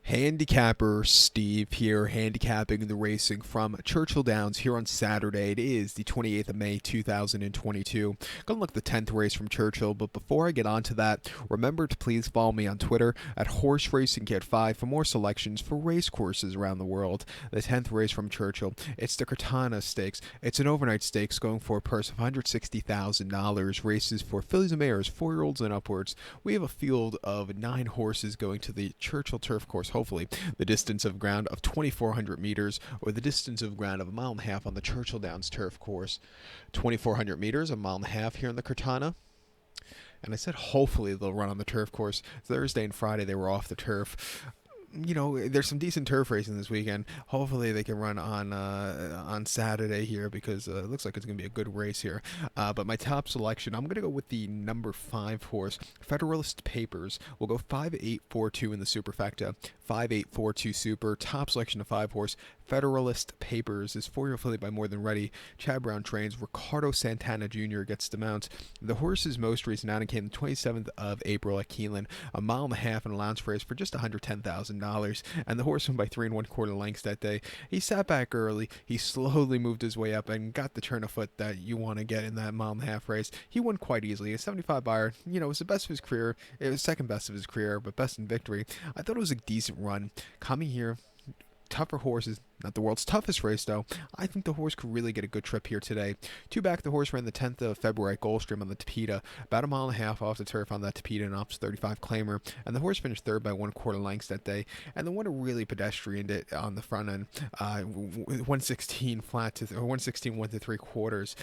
Handicapper Steve here, handicapping the racing from Churchill Downs here on Saturday. It is the 28th of May 2022. Gonna look at the 10th race from Churchill, but before I get on to that, remember to please follow me on Twitter at Horse Racing Kit 5 for more selections for race courses around the world. The 10th race from Churchill, it's the Keertana Stakes. It's an overnight stakes going for a purse of $160,000. Races for fillies and mares, 4-year-olds and upwards. We have a field of 9 horses going to the Churchill Turf Course. Hopefully, the distance of ground of 2,400 meters or the distance of ground of a mile and a half on the Churchill Downs Turf Course. 2,400 meters, a mile and a half here in the Keertana. And I said hopefully they'll run on the turf course. Thursday and Friday they were off the turf. You know, there's some decent turf racing this weekend. Hopefully they can run on Saturday here because it looks like it's going to be a good race here. But my top selection, I'm going to go with the number 5 horse, Federalist Papers. We'll go 5-8-4-2 in the superfecta. 5-8-4-2 super. Top selection of 5 horse, Federalist Papers is 4-year filly by More Than Ready. Chad Brown trains. Ricardo Santana Jr. gets the mount. The horse's most recent outing came the 27th of April at Keeneland, a mile and a half in a allowance race for just $110,000. And the horse won by 3 1/4 lengths that day. He sat back early. He slowly moved his way up and got the turn of foot that you want to get in that mile and a half race. He won quite easily. A 75 buyer. You know, it was the best of his career. It was second best of his career, but best in victory. I thought it was a decent run. Coming here, tougher horses, not the world's toughest race though. I think the horse could really get a good trip here today. 2 back, the horse ran the 10th of February at Gulfstream on the Tapeta, about a mile and a half off the turf on that Tapeta, and off 35 claimer, and the horse finished 3rd by 1/4 lengths that day. And the one really pedestrianed it on the front end, 116 flat to or 116 1 3/4.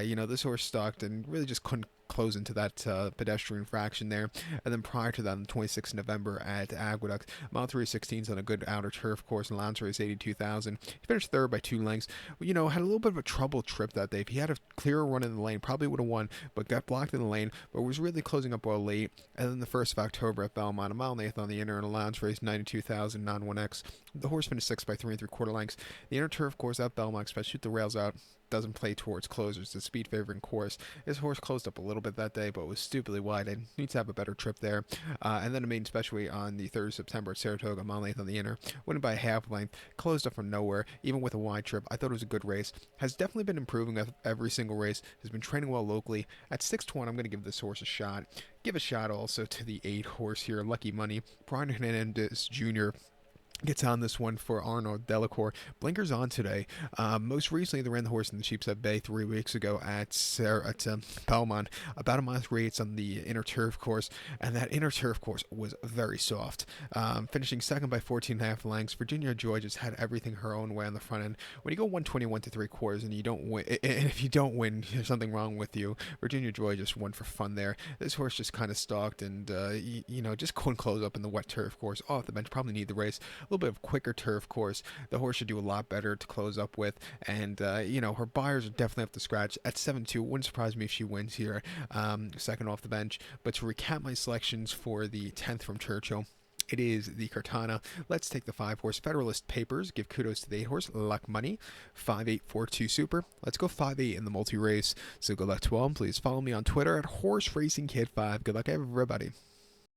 You know, this horse stalked and really just couldn't close into that pedestrian fraction there. And then prior to that, on the 26th of November at Aqueduct, mile 3/16 on a good outer turf course, and allowance race 82,000. He finished 3rd by 2 lengths. You know, had a little bit of a trouble trip that day. If he had a clearer run in the lane, probably would have won, but got blocked in the lane, but was really closing up well late. And then the 1st of October at Belmont, a mile and 1/8 on the inner, and allowance race 92,000, non-1X. The horse finished 6th by 3 3/4 lengths. The inner turf course at Belmont, especially shoot the rails out, doesn't play towards closers. It's a speed favoring course. His horse closed up a little bit that day, but was stupidly wide and needs to have a better trip there. And then a maiden specialty on the 3rd of September at Saratoga, mile 1/8 on the inner, winning by a half length, closed up from nowhere, even with a wide trip. I thought it was a good race. Has definitely been improving every single race. Has been training well locally. At 6-1, I'm going to give this horse a shot. Give a shot also to the 8 horse here, Lucky Money. Brian Hernandez Jr. gets on this one for Arnaud Delacour. Blinkers on today. Most recently, they ran the horse in the Sheepshead Bay 3 weeks ago at Belmont. About a mile 3/8 on the inner turf course, and that inner turf course was very soft. Finishing 2nd by 14.5 lengths. Virginia Joy just had everything her own way on the front end. When you go 121 to 3/4 and you don't win, and if you don't win, there's something wrong with you. Virginia Joy just won for fun there. This horse just kind of stalked and you know, just couldn't close up in the wet turf course. Off the bench, probably need the race. A little bit of quicker turf course. The horse should do a lot better to close up with, and you know, her buyers are definitely up to scratch. At 7-2, wouldn't surprise me if she wins here, 2nd off the bench. But to recap my selections for the 10th from Churchill, it is the Keertana. Let's take the 5 horse Federalist Papers. Give kudos to the 8 horse Luck Money. 5-8-4-2 super. Let's go 5-8 in the multi race. So good luck to all. Please follow me on Twitter at Horse Racing Kid 5. Good luck, everybody.